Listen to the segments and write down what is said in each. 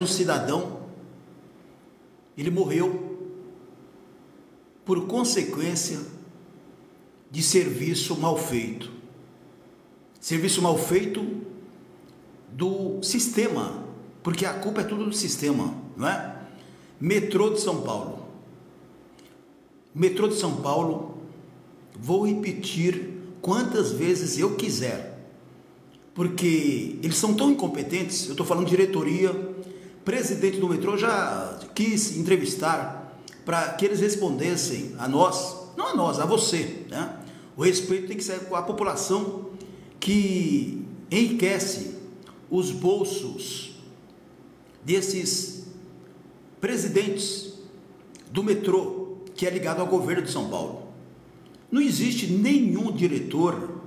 Um cidadão, ele morreu por consequência de serviço mal feito. Serviço mal feito do sistema, porque a culpa é tudo do sistema, não é? Metrô de São Paulo. Metrô de São Paulo, vou repetir quantas vezes eu quiser, porque eles são tão incompetentes. Eu estou falando de diretoria, presidente do metrô já quis entrevistar para que eles respondessem a nós, não a nós, a você, né? O respeito tem que ser com a população que enriquece os bolsos desses presidentes do metrô, que é ligado ao governo de São Paulo. Não existe nenhum diretor,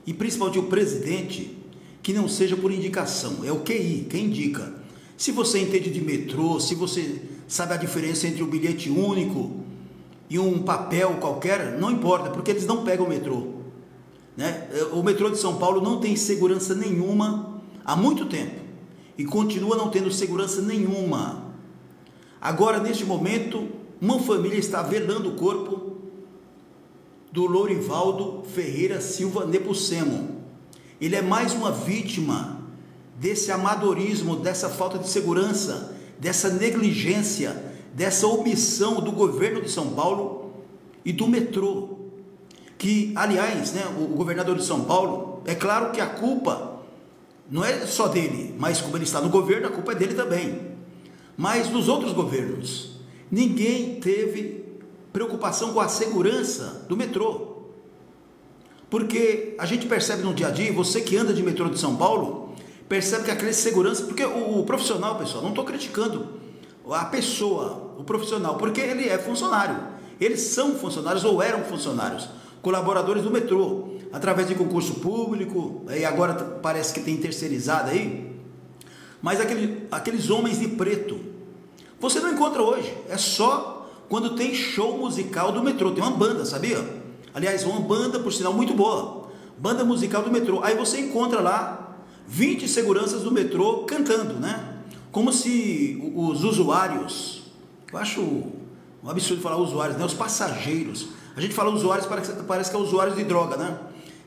e principalmente o presidente, que não seja por indicação. É o QI, quem indica. Se você entende de metrô, se você sabe a diferença entre um bilhete único e um papel qualquer, não importa, porque eles não pegam o metrô, né? O metrô de São Paulo não tem segurança nenhuma há muito tempo e continua não tendo segurança nenhuma. Agora, neste momento, uma família está velando o corpo do Lourivaldo Ferreira Silva Nepomuceno. Ele é mais uma vítima desse amadorismo, dessa falta de segurança, dessa negligência, dessa omissão do governo de São Paulo e do metrô, que, aliás, né, o governador de São Paulo, é claro que a culpa não é só dele, mas como ele está no governo, a culpa é dele também, mas dos outros governos, ninguém teve preocupação com a segurança do metrô, porque a gente percebe no dia a dia, você que anda de metrô de São Paulo, percebe que aquela segurança, porque o profissional, pessoal, não estou criticando a pessoa, o profissional, porque ele é funcionário, eles são funcionários ou eram funcionários, colaboradores do metrô, através de concurso público, e agora parece que tem terceirizado aí, mas aqueles homens de preto, você não encontra hoje, é só quando tem show musical do metrô, tem uma banda, sabia? Aliás, uma banda, por sinal, muito boa, banda musical do metrô, aí você encontra lá 20 seguranças do metrô cantando, né? Como se os usuários, eu acho um absurdo falar usuários, né? Os passageiros, a gente fala usuários, parece que é usuários de droga, né?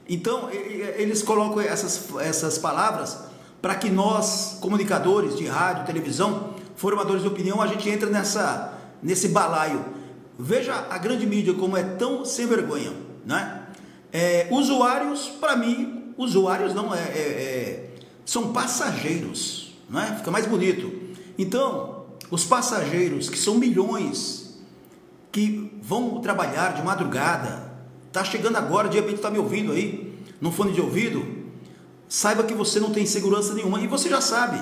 Então, eles colocam essas palavras para que nós, comunicadores de rádio, televisão, formadores de opinião, a gente entra nesse balaio. Veja a grande mídia como é tão sem vergonha, né? Usuários, para mim, usuários não são passageiros, não é? Fica mais bonito. Então, os passageiros, que são milhões, que vão trabalhar de madrugada, está chegando agora, de repente está me ouvindo aí, no fone de ouvido, saiba que você não tem segurança nenhuma, e você já sabe,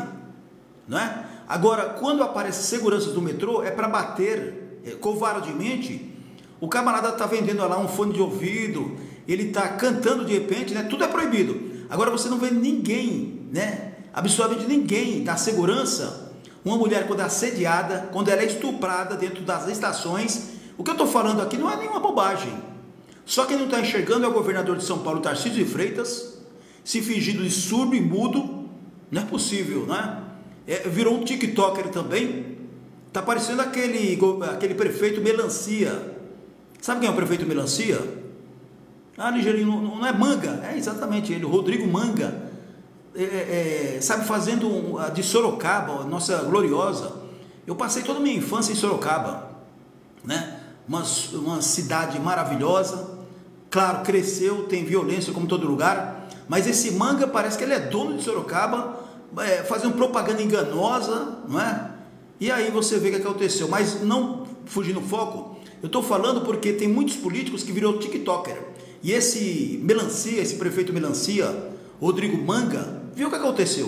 não é? Agora, quando aparece seguranças do metrô, é para bater covardemente. O camarada está vendendo lá um fone de ouvido, ele está cantando de repente, né? Tudo é proibido. Agora você não vê ninguém, né? Absolutamente ninguém da segurança. Uma mulher, quando é assediada, quando ela é estuprada dentro das estações, o que eu estou falando aqui não é nenhuma bobagem. Só quem não está enxergando é o governador de São Paulo, Tarcísio de Freitas, se fingindo de surdo e mudo. Não é possível, né? Virou um tiktoker também. Está parecendo aquele prefeito Melancia. Sabe quem é o prefeito Melancia? Ligeirinho, não é Manga, é exatamente ele, o Rodrigo Manga, sabe, fazendo de Sorocaba, nossa gloriosa. Eu passei toda a minha infância em Sorocaba, né? Uma cidade maravilhosa, claro, cresceu, tem violência como todo lugar, mas esse Manga parece que ele é dono de Sorocaba, fazendo propaganda enganosa, não é? E aí você vê o que aconteceu, mas não fugindo do foco, eu estou falando porque tem muitos políticos que virou tiktoker. E esse Melancia, esse prefeito Melancia, Rodrigo Manga, viu o que aconteceu?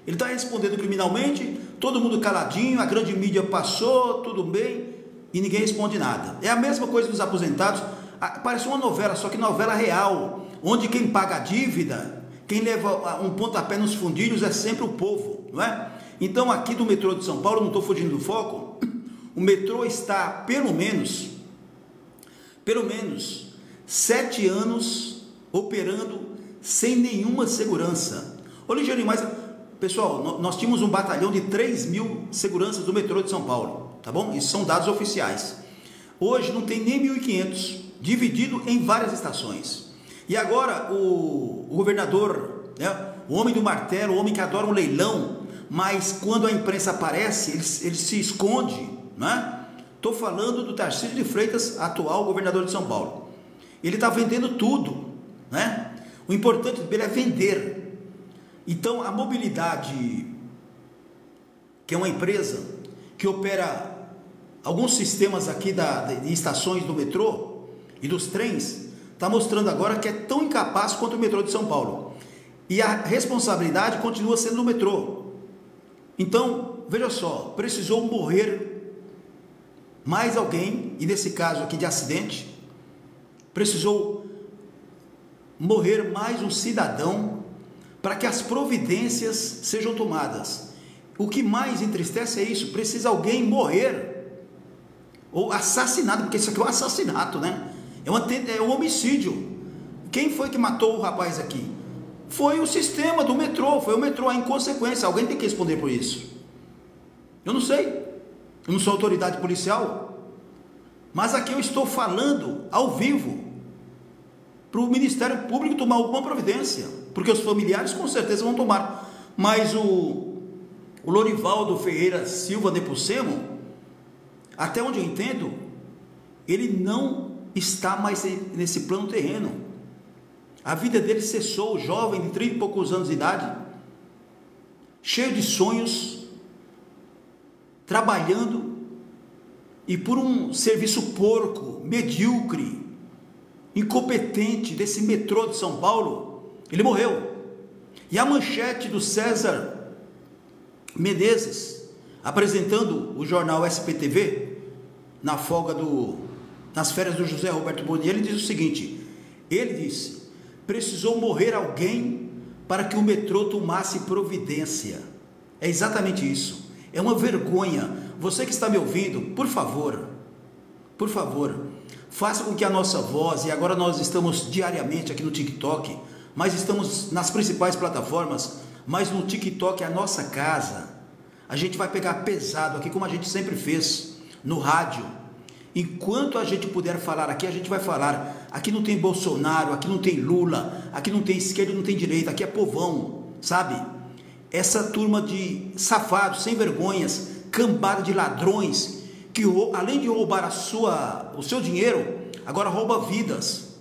Ele está respondendo criminalmente, todo mundo caladinho, a grande mídia passou, tudo bem, e ninguém responde nada. É a mesma coisa dos aposentados, parece uma novela, só que novela real, onde quem paga a dívida, quem leva um pontapé nos fundilhos é sempre o povo, não é? Então, aqui do metrô de São Paulo, não estou fugindo do foco, o metrô está, pelo menos 7 anos operando sem nenhuma segurança. Ô Ligeirinho, mas pessoal, nós tínhamos um batalhão de 3.000 seguranças do metrô de São Paulo, tá bom? Isso são dados oficiais. Hoje não tem nem 1.500, dividido em várias estações. E agora o governador, né, o homem do martelo, o homem que adora um leilão, mas quando a imprensa aparece, ele se esconde, né? Estou falando do Tarcísio de Freitas, atual governador de São Paulo. Ele está vendendo tudo, né? O importante dele é vender. Então a Mobilidade, que é uma empresa que opera alguns sistemas aqui de estações do metrô e dos trens, está mostrando agora que é tão incapaz quanto o metrô de São Paulo. E a responsabilidade continua sendo do metrô. Então, veja só, precisou morrer mais alguém, e nesse caso aqui de acidente, precisou morrer mais um cidadão para que as providências sejam tomadas. O que mais entristece é isso, precisa alguém morrer, ou assassinado, porque isso aqui é um assassinato, né? É um homicídio. Quem foi que matou o rapaz aqui? Foi o sistema do metrô, foi o metrô, a inconsequência. Alguém tem que responder por isso. Eu não sei, eu não sou autoridade policial, mas aqui eu estou falando ao vivo para o Ministério Público tomar alguma providência, porque os familiares com certeza vão tomar. Mas o Lorivaldo Ferreira Silva Nepomucemo, até onde eu entendo, ele não está mais nesse plano terreno. A vida dele cessou, jovem de 30 e poucos anos de idade, cheio de sonhos, trabalhando, e por um serviço porco, medíocre, incompetente desse metrô de São Paulo, ele morreu. E a manchete do César Menezes, apresentando o jornal SPTV, na folga nas férias do José Roberto Boni, ele diz o seguinte, ele disse: precisou morrer alguém para que o metrô tomasse providência. É exatamente isso. É uma vergonha. Você que está me ouvindo, por favor, faça com que a nossa voz, e agora nós estamos diariamente aqui no TikTok, mas estamos nas principais plataformas, mas no TikTok é a nossa casa. A gente vai pegar pesado aqui, como a gente sempre fez, no rádio. Enquanto a gente puder falar aqui, a gente vai falar. Aqui não tem Bolsonaro, aqui não tem Lula, aqui não tem esquerda, não tem direita, aqui é povão, sabe? Essa turma de safados, sem vergonhas, cambada de ladrões, que além de roubar o seu dinheiro, agora rouba vidas.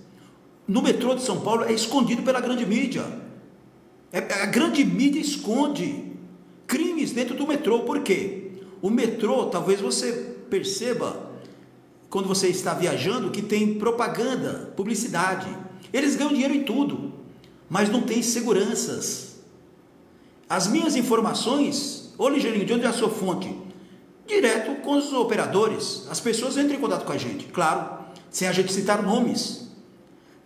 No metrô de São Paulo é escondido pela grande mídia. A grande mídia esconde crimes dentro do metrô. Por quê? O metrô, talvez você perceba, quando você está viajando, que tem propaganda, publicidade. Eles ganham dinheiro em tudo, mas não tem seguranças. As minhas informações, ô Ligeirinho, de onde é a sua fonte? Direto com os operadores. As pessoas entram em contato com a gente, claro, sem a gente citar nomes.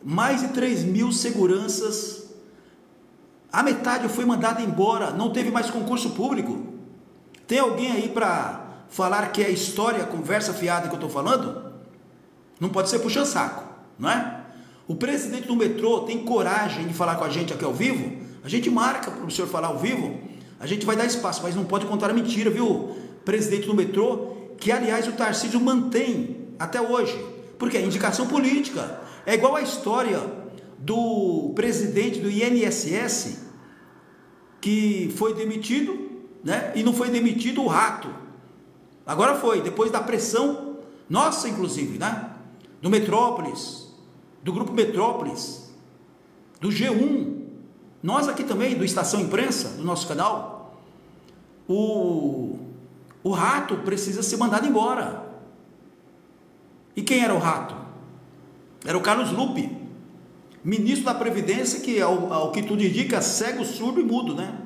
Mais de 3.000 seguranças, a metade foi mandada embora, não teve mais concurso público. Tem alguém aí para falar que é história, conversa fiada que eu estou falando? Não pode ser puxando saco, não é? O presidente do metrô tem coragem de falar com a gente aqui ao vivo? A gente marca para o senhor falar ao vivo, a gente vai dar espaço, mas não pode contar a mentira, viu? Presidente do metrô, que aliás o Tarcísio mantém até hoje, porque é indicação política. É igual a história do presidente do INSS, que foi demitido, né? E não foi demitido o rato. Agora foi, depois da pressão, nossa inclusive, né? Do Metrópolis, do Grupo Metrópolis, do G1, nós aqui também, do Estação Imprensa, do nosso canal, o rato precisa ser mandado embora. E quem era o rato? Era o Carlos Lupe, ministro da Previdência, que ao que tudo indica, cego, surdo e mudo, né?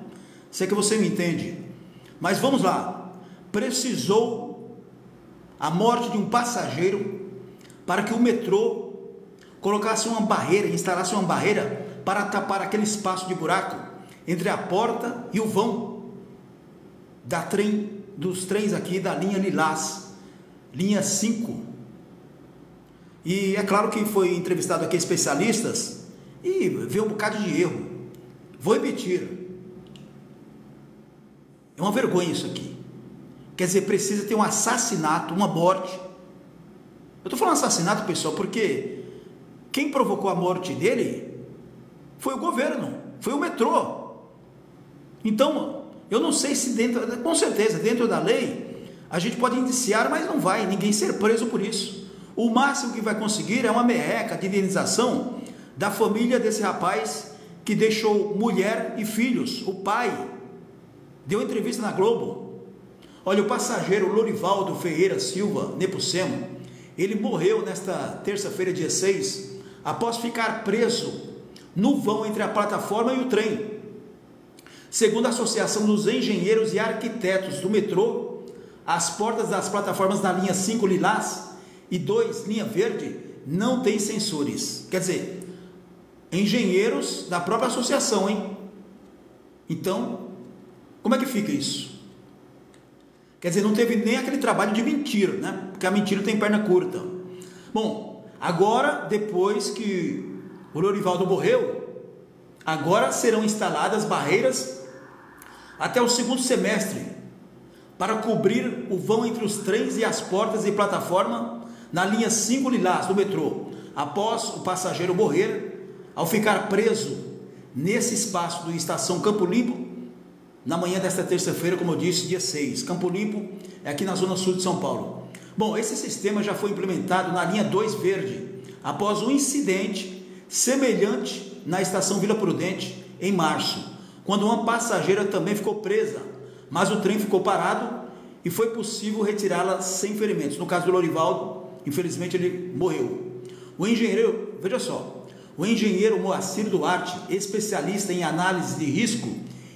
Sei que você me entende. Mas vamos lá. Precisou a morte de um passageiro para que o metrô colocasse uma barreira, instalasse uma barreira para tapar aquele espaço de buraco entre a porta e o vão dos trens aqui da linha Lilás, linha 5. E é claro que foi entrevistado aqui especialistas e vê um bocado de erro. Vou repetir. É uma vergonha isso aqui. Quer dizer, precisa ter um assassinato, uma morte. Eu estou falando assassinato, pessoal, porque quem provocou a morte dele foi o governo, foi o metrô. Então, eu não sei se com certeza, dentro da lei, a gente pode indiciar, mas não vai ninguém ser preso por isso. O máximo que vai conseguir é uma merreca de indenização da família desse rapaz que deixou mulher e filhos. O pai deu entrevista na Globo. Olha, o passageiro Lorivaldo Ferreira Silva Nepomuceno, ele morreu nesta terça-feira, dia 6, após ficar preso no vão entre a plataforma e o trem. Segundo a Associação dos Engenheiros e Arquitetos do metrô, as portas das plataformas da linha 5 lilás e 2 linha verde não têm sensores. Quer dizer, engenheiros da própria associação, hein? Então, como é que fica isso? Quer dizer, não teve nem aquele trabalho de mentira, né? Porque a mentira tem perna curta. Bom, agora, depois que o Lorivaldo morreu, agora serão instaladas barreiras até o segundo semestre para cobrir o vão entre os trens e as portas e plataforma na linha 5 lilás do metrô, após o passageiro morrer ao ficar preso nesse espaço do Estação Campo Limpo, na manhã desta terça-feira, como eu disse, dia 6. Campo Limpo é aqui na zona sul de São Paulo. Bom, esse sistema já foi implementado na linha 2 verde, após um incidente semelhante na estação Vila Prudente, em março, quando uma passageira também ficou presa, mas o trem ficou parado e foi possível retirá-la sem ferimentos. No caso do Lorivaldo, infelizmente ele morreu. O engenheiro, veja só, o engenheiro Moacir Duarte, especialista em análise de risco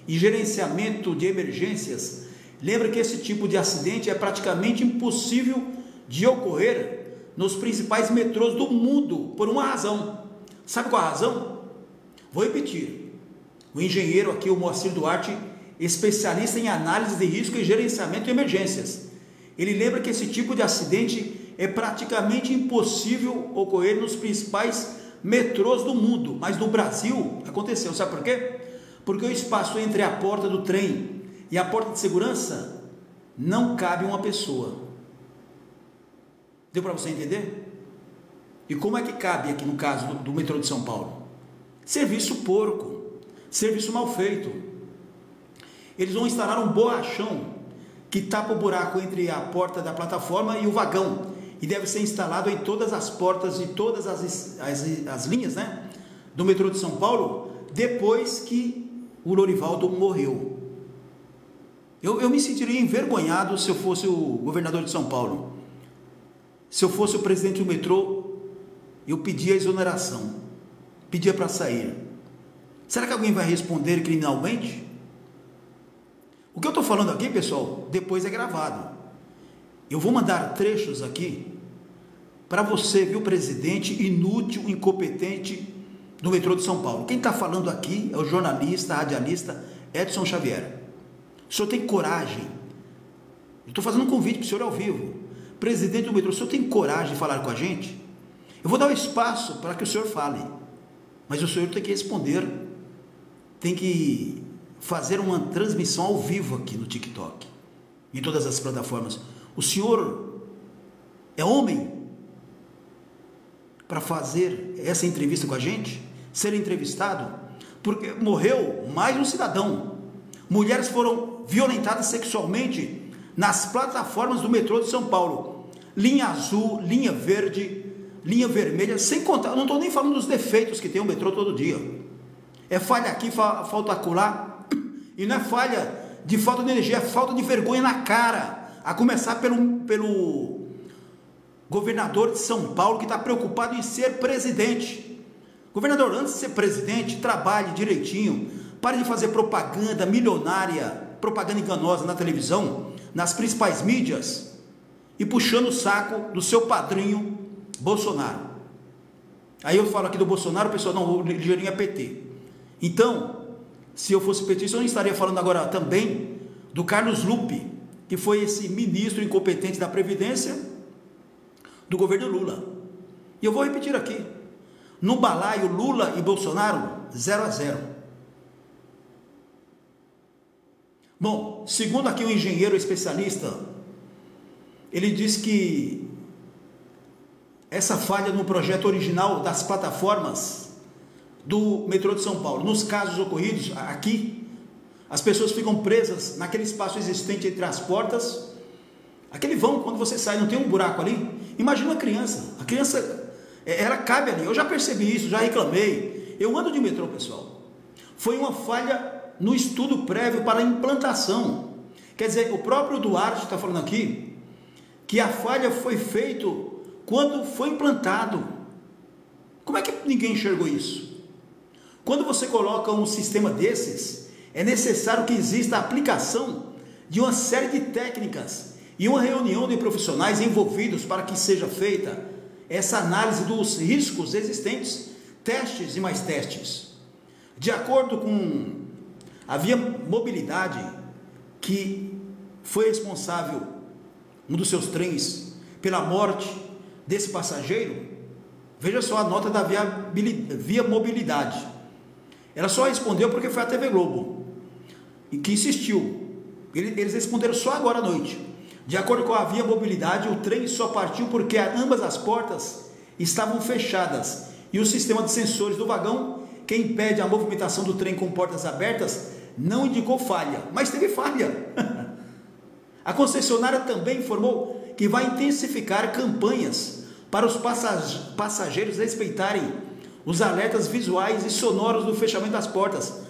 e gerenciamento de emergências, lembra que esse tipo de acidente é praticamente impossível de ocorrer nos principais metrôs do mundo, por uma razão. Sabe qual a razão? Vou repetir. O engenheiro aqui, o Moacir Duarte, especialista em análise de risco e gerenciamento de emergências, ele lembra que esse tipo de acidente é praticamente impossível ocorrer nos principais metrôs do mundo, mas no Brasil aconteceu. Sabe por quê? Porque o espaço entre a porta do trem e a porta de segurança não cabe uma pessoa. Deu para você entender? E como é que cabe aqui no caso do metrô de São Paulo? Serviço porco, serviço mal feito. Eles vão instalar um borrachão que tapa o buraco entre a porta da plataforma e o vagão, e deve ser instalado em todas as portas e todas as linhas, né, do metrô de São Paulo, depois que o Lorivaldo morreu. Eu me sentiria envergonhado se eu fosse o governador de São Paulo. Se eu fosse o presidente do metrô, eu pedia exoneração, pedia para sair. Será que alguém vai responder criminalmente? O que eu estou falando aqui, pessoal, depois é gravado. Eu vou mandar trechos aqui para você, viu, presidente inútil, incompetente do metrô de São Paulo. Quem está falando aqui é o jornalista, radialista Edson Xavier. O senhor tem coragem? Eu estou fazendo um convite para o senhor ao vivo. Presidente do metrô, o senhor tem coragem de falar com a gente? Eu vou dar um espaço para que o senhor fale, mas o senhor tem que responder, tem que fazer uma transmissão ao vivo aqui no TikTok, em todas as plataformas. O senhor é homem para fazer essa entrevista com a gente, ser entrevistado, porque morreu mais um cidadão. Mulheres foram violentadas sexualmente nas plataformas do metrô de São Paulo, linha azul, linha verde, linha vermelha, sem contar, eu não estou nem falando dos defeitos que tem o metrô todo dia. É falha aqui, falta acolá, e não é falha de falta de energia, é falta de vergonha na cara, a começar pelo governador de São Paulo, que está preocupado em ser presidente. Governador, antes de ser presidente, trabalhe direitinho, pare de fazer propaganda milionária, propaganda enganosa na televisão, nas principais mídias, e puxando o saco do seu padrinho Bolsonaro. Aí eu falo aqui do Bolsonaro, o pessoal, não, o ligeirinho é PT. Então, se eu fosse petista, eu não estaria falando agora também do Carlos Lupe, que foi esse ministro incompetente da Previdência do governo Lula. E eu vou repetir aqui, no balaio Lula e Bolsonaro, 0-0. Bom, segundo aqui um engenheiro especialista, ele diz que essa falha no projeto original das plataformas do metrô de São Paulo, nos casos ocorridos aqui, as pessoas ficam presas naquele espaço existente entre as portas, aquele vão, quando você sai, não tem um buraco ali? Imagina a criança, ela cabe ali. Eu já percebi isso, já reclamei. Eu ando de metrô, pessoal. Foi uma falha no estudo prévio para a implantação. Quer dizer, o próprio Duarte está falando aqui que a falha foi feita quando foi implantado. Como é que ninguém enxergou isso? Quando você coloca um sistema desses, é necessário que exista a aplicação de uma série de técnicas e uma reunião de profissionais envolvidos para que seja feita essa análise dos riscos existentes, testes e mais testes. De acordo com a Via Mobilidade, que foi responsável, um dos seus trens, pela morte desse passageiro, veja só a nota da Via Mobilidade. Ela só respondeu porque foi a TV Globo, e que insistiu. Eles responderam só agora à noite. De acordo com a Via Mobilidade, o trem só partiu porque ambas as portas estavam fechadas e o sistema de sensores do vagão, que impede a movimentação do trem com portas abertas, não indicou falha, mas teve falha. A concessionária também informou que vai intensificar campanhas para os passageiros respeitarem os alertas visuais e sonoros do fechamento das portas.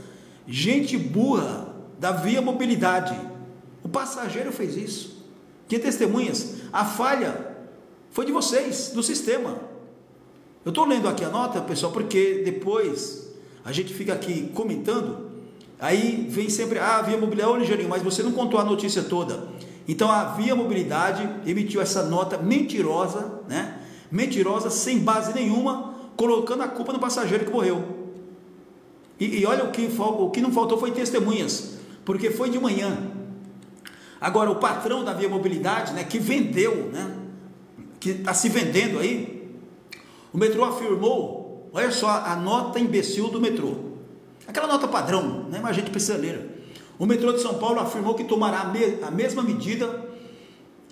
Gente burra da Via Mobilidade. O passageiro fez isso. Tinha testemunhas. A falha foi de vocês, do sistema. Eu estou lendo aqui a nota, pessoal, porque depois a gente fica aqui comentando, aí vem sempre, a Via Mobilidade, ô Ligeirinho, mas você não contou a notícia toda. Então a Via Mobilidade emitiu essa nota mentirosa, né? Mentirosa, sem base nenhuma, colocando a culpa no passageiro que morreu. E olha, o que não faltou foi testemunhas, porque foi de manhã. Agora, o patrão da Via Mobilidade, né, que vendeu, né, que está se vendendo aí, o metrô afirmou, olha só a nota imbecil do metrô, aquela nota padrão, né, mas a gente precisa ler. O metrô de São Paulo afirmou que tomará a mesma medida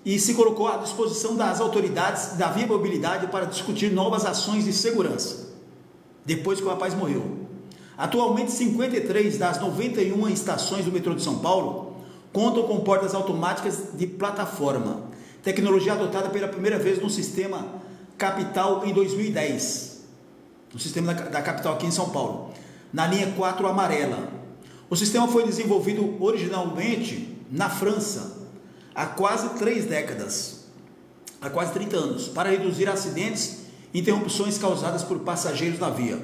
e se colocou à disposição das autoridades da Via Mobilidade para discutir novas ações de segurança, depois que o rapaz morreu. Atualmente, 53 das 91 estações do metrô de São Paulo contam com portas automáticas de plataforma, tecnologia adotada pela primeira vez no sistema capital em 2010, no sistema da capital aqui em São Paulo, na linha 4 amarela. O sistema foi desenvolvido originalmente na França, há quase 3 décadas, há quase 30 anos, para reduzir acidentes e interrupções causadas por passageiros na via.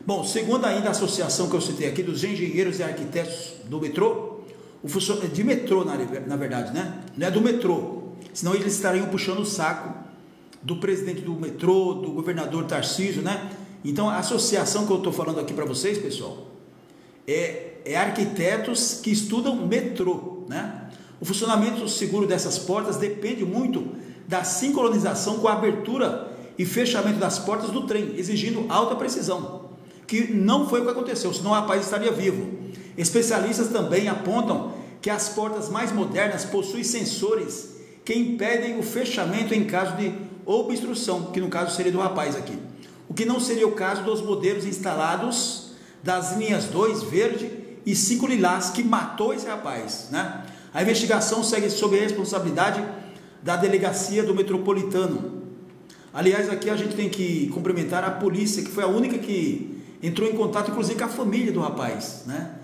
Bom, segundo ainda a associação que eu citei aqui, dos engenheiros e arquitetos do metrô, de metrô na verdade, né? Não é do metrô, senão eles estariam puxando o saco do presidente do metrô, do governador Tarcísio, né? Então a associação que eu estou falando aqui para vocês, pessoal, é arquitetos que estudam metrô, né? O funcionamento seguro dessas portas depende muito da sincronização com a abertura e fechamento das portas do trem, exigindo alta precisão, que não foi o que aconteceu, senão o rapaz estaria vivo. Especialistas também apontam que as portas mais modernas possuem sensores que impedem o fechamento em caso de obstrução, que no caso seria do rapaz aqui, o que não seria o caso dos modelos instalados das linhas 2 verde e 5 lilás, que matou esse rapaz, né? A investigação segue sob a responsabilidade da delegacia do Metropolitano. Aliás, aqui a gente tem que cumprimentar a polícia, que foi a única que entrou em contato, inclusive com a família do rapaz, né?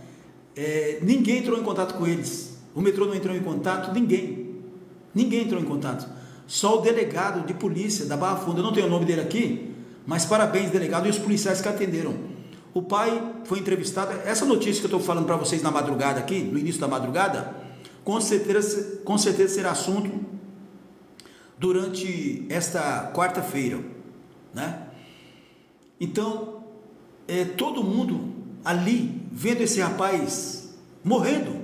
Ninguém entrou em contato com eles. O metrô não entrou em contato, ninguém entrou em contato. Só o delegado de polícia da Barra Funda, eu não tenho o nome dele aqui, mas parabéns, delegado, e os policiais que atenderam. O pai foi entrevistado. Essa notícia que eu estou falando para vocês na madrugada aqui, no início da madrugada, com certeza será assunto durante esta quarta-feira, né? Então, todo mundo ali, vendo esse rapaz morrendo,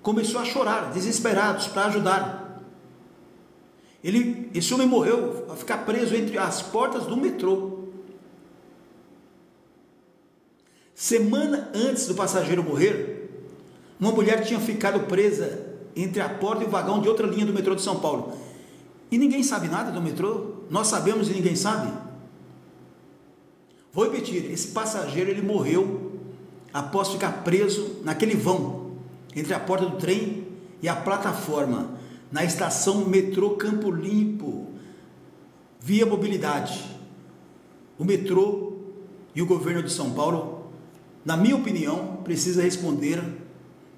começou a chorar, desesperados, para ajudar. Esse homem morreu a ficar preso entre as portas do metrô. Semana antes do passageiro morrer, Uma mulher tinha ficado presa entre a porta e o vagão de outra linha do metrô de São Paulo. E ninguém sabe nada do metrô? Nós sabemos e ninguém sabe? Vou repetir, esse passageiro ele morreu após ficar preso naquele vão entre a porta do trem e a plataforma, na estação metrô Campo Limpo, Via Mobilidade. O metrô e o governo de São Paulo, na minha opinião, precisa responder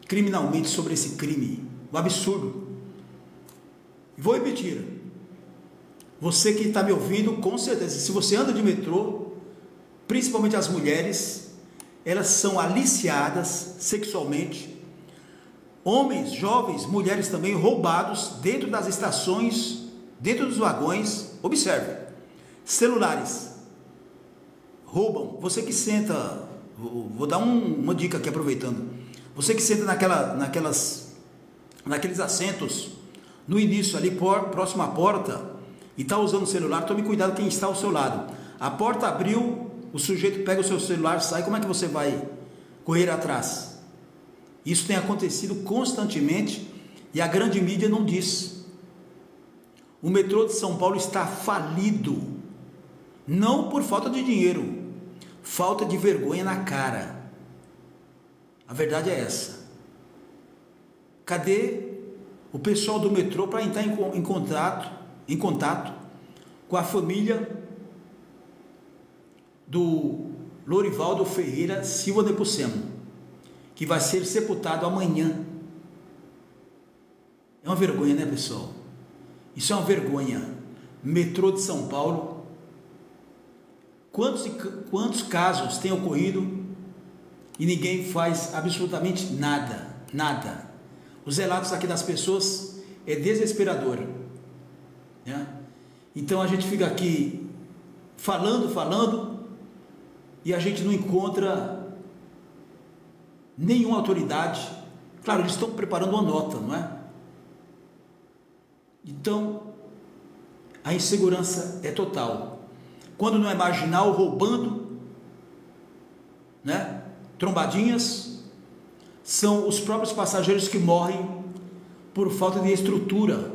criminalmente sobre esse crime, um absurdo. Vou repetir, você que está me ouvindo, com certeza, se você anda de metrô, principalmente as mulheres, elas são aliciadas sexualmente, homens, jovens, mulheres também, roubados dentro das estações, dentro dos vagões. Observe, celulares, roubam. Você que senta, vou dar uma dica aqui aproveitando, você que senta naqueles assentos, no início ali, próximo à porta, e está usando o celular, tome cuidado quem está ao seu lado. A porta abriu, o sujeito pega o seu celular, sai, como é que você vai correr atrás? Isso tem acontecido constantemente e a grande mídia não diz. O metrô de São Paulo está falido, não por falta de dinheiro, falta de vergonha na cara. A verdade é essa. Cadê o pessoal do metrô para entrar em contato com a família do Lorivaldo Ferreira Silva Nepomuceno, que vai ser sepultado amanhã? É uma vergonha, né, pessoal? Isso é uma vergonha. Metrô de São Paulo. Quantos casos têm ocorrido e ninguém faz absolutamente nada, nada. Os relatos aqui das pessoas é desesperador, né? Então a gente fica aqui falando e a gente não encontra nenhuma autoridade. Claro, eles estão preparando uma nota, não é? Então a insegurança é total. Quando não é marginal roubando, né? Trombadinhas, são os próprios passageiros que morrem por falta de estrutura,